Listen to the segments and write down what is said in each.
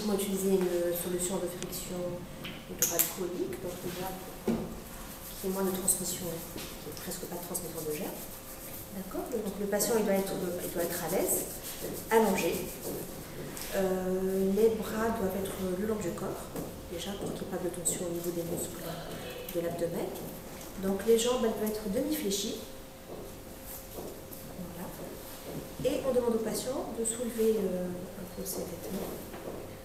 automatiquement utiliser une solution de friction hydroalcoolique, donc déjà qui est moins de transmission, qui est presque pas de transmission de germes. D'accord. Donc le patient il doit être à l'aise, allongé. Les bras doivent être le long du corps, déjà pour qu'il n'y ait pas de tension au niveau des muscles de l'abdomen. Donc les jambes elles doivent être demi-fléchies. Voilà. Et on demande au patient de soulever un peu ses vêtements.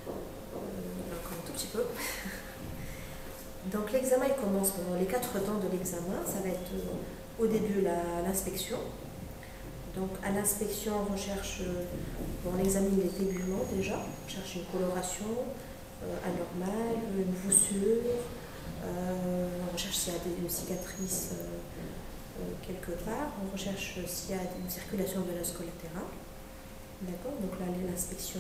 Encore un tout petit peu. Donc l'examen il commence pendant les 4 temps de l'examen. Ça va être au début l'inspection. Donc à l'inspection on recherche, on examine les téguments déjà, on cherche une coloration anormale, une voussure, on recherche s'il y a une cicatrice quelque part, on recherche s'il y a une circulation de l'os collatéral. D'accord. Donc là l'inspection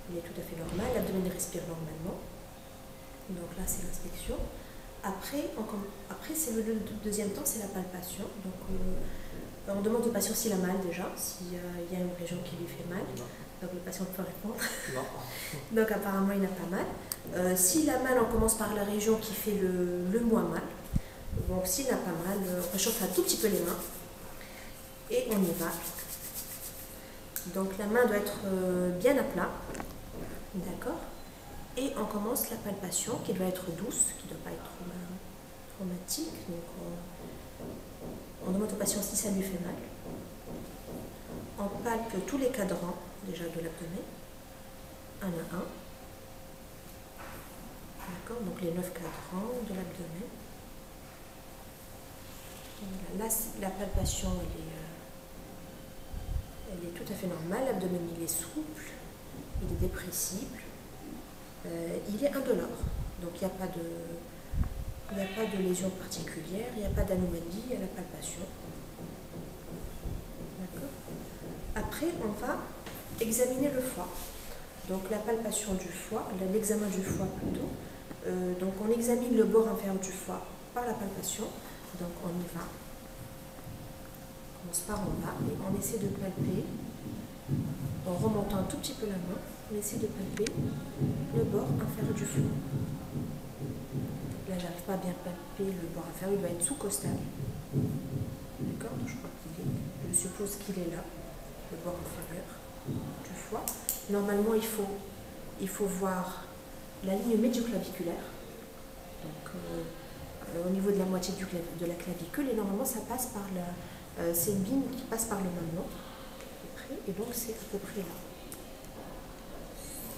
elle est tout à fait normale, l'abdomen respire normalement. Donc là c'est l'inspection. Après c'est le deuxième temps, c'est la palpation. Donc on demande au patient s'il a mal déjà, s'il y a une région qui lui fait mal. Donc le patient peut répondre. Non. Donc apparemment il n'a pas mal. S'il a mal, on commence par la région qui fait le moins mal. Donc s'il n'a pas mal, on réchauffe un tout petit peu les mains. Et on y va. Donc la main doit être bien à plat. D'accord. Et on commence la palpation qui doit être douce, qui ne doit pas être traumatique. Donc on demande au patient si ça lui fait mal. On palpe tous les cadrans déjà de l'abdomen, un à un. D'accord, donc les 9 cadrans de l'abdomen. Voilà. Là, la palpation elle est tout à fait normale. L'abdomen il est souple, il est dépressible, il est indolore. Donc il n'y a pas de lésion particulière, il n'y a pas d'anomalie à la palpation. Après, on va examiner le foie. Donc la palpation du foie, l'examen du foie plutôt. Donc on examine le bord inférieur du foie par la palpation. Donc on y va. On commence par en bas et on essaie de palper en remontant un tout petit peu la main. On essaie de palper le bord inférieur du foie. Là, j'arrive pas à bien palper le bord inférieur, il doit être sous-costal. D'accord. Je crois je suppose qu'il est là, le bord inférieur du foie. Normalement, il faut voir la ligne médioclaviculaire. Donc, au niveau de la moitié de la clavicule, et normalement, ça passe par c'est une ligne qui passe par le mamelon. Et donc, c'est à peu près là.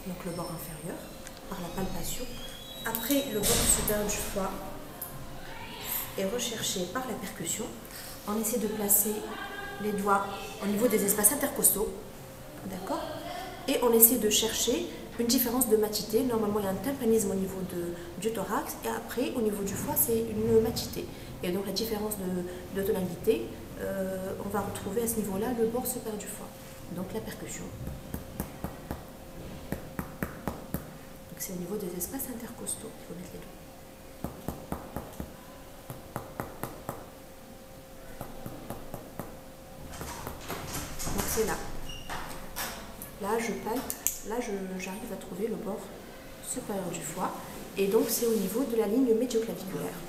Donc, le bord inférieur, par la palpation. Après, le bord supérieur du foie est recherché par la percussion. On essaie de placer les doigts au niveau des espaces intercostaux, d'accord. Et on essaie de chercher une différence de matité. Normalement, il y a un tympanisme au niveau du thorax, et après, au niveau du foie, c'est une matité. Et donc, la différence de tonalité, on va retrouver à ce niveau-là le bord supérieur du foie. Donc, la percussion. Donc, c'est au niveau des espaces intercostaux qu'il faut mettre les doigts. C'est là. Là, je palpe, là, j'arrive à trouver le bord supérieur du foie. Et donc, c'est au niveau de la ligne médioclaviculaire.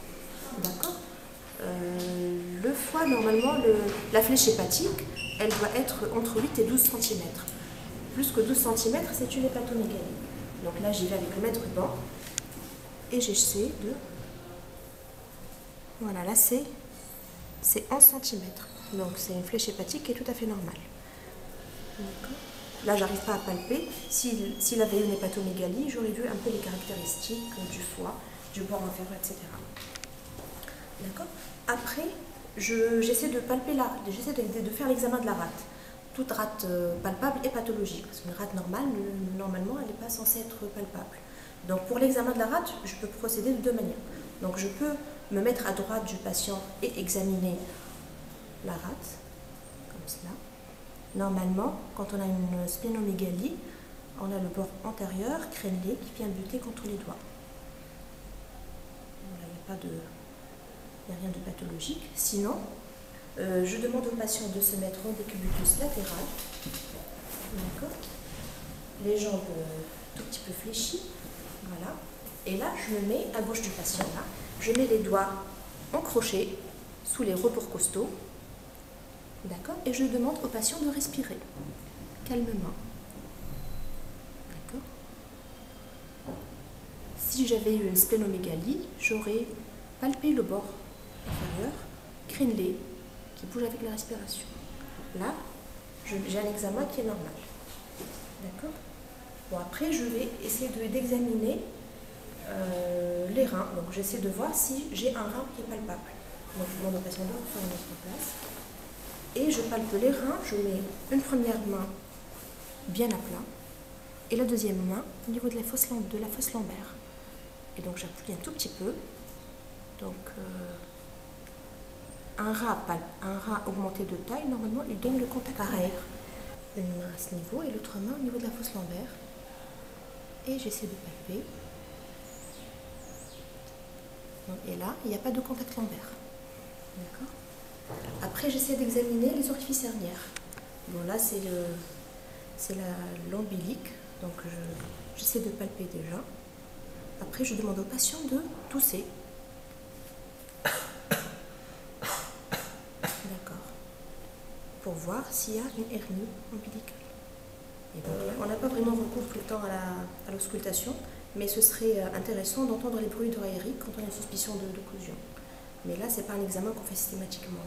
D'accord. Le foie, normalement, la flèche hépatique, elle doit être entre 8 et 12 cm. Plus que 12 cm, c'est une hépatomégalie. Donc là, j'y vais avec le mètre banc. Et j'essaie de... Voilà, là, c'est 11 cm. Donc, c'est une flèche hépatique qui est tout à fait normale. Là, j'arrive pas à palper. S'il avait une hépatomégalie, j'aurais vu un peu les caractéristiques du foie, du bord inférieur, etc. D'accord. Après, j'essaie de palper j'essaie de faire l'examen de la rate. Toute rate palpable est pathologique, parce qu'une rate normale, normalement, elle n'est pas censée être palpable. Donc, pour l'examen de la rate, je peux procéder de deux manières. Donc, je peux me mettre à droite du patient et examiner la rate, comme cela. Normalement, quand on a une splénomégalie, on a le bord antérieur, crénelé, qui vient buter contre les doigts. Voilà, il n'y a rien de pathologique. Sinon, je demande au patient de se mettre en décubitus latéral. D'accord. Les jambes tout petit peu fléchi. Voilà. Et là, je me mets à gauche du patient, là. Je mets les doigts en crochet sous les rebords costaux. D'accord? Et je demande au patient de respirer calmement. D'accord? Si j'avais eu une splénomégalie, j'aurais palpé le bord inférieur, crénelé, qui bouge avec la respiration. Là, j'ai un examen qui est normal. D'accord? Bon, après, je vais essayer d'examiner les reins. Donc, j'essaie de voir si j'ai un rein qui est palpable. Donc, je demande au patient de refaire une autre place. Et je palpe les reins. Je mets une première main bien à plat et la deuxième main au niveau de la fosse lombaire. Et donc, j'appuie un tout petit peu. Donc, un rat augmenté de taille, normalement, il donne le contact pareil. Une main à ce niveau et l'autre main au niveau de la fosse lombaire. Et j'essaie de palper. Et là, il n'y a pas de contact lombaire. D'accord? Après, j'essaie d'examiner les orifices herniaires. Bon, là, c'est l'ombilique. Donc, j'essaie de palper déjà. Après, je demande au patient de tousser. D'accord. Pour voir s'il y a une hernie ombilicale. Et donc là, on n'a pas vraiment recours tout le temps à l'auscultation, mais ce serait intéressant d'entendre les bruits d'oreillerie quand on a une suspicion d'occlusion. Mais là, ce n'est pas un examen qu'on fait systématiquement.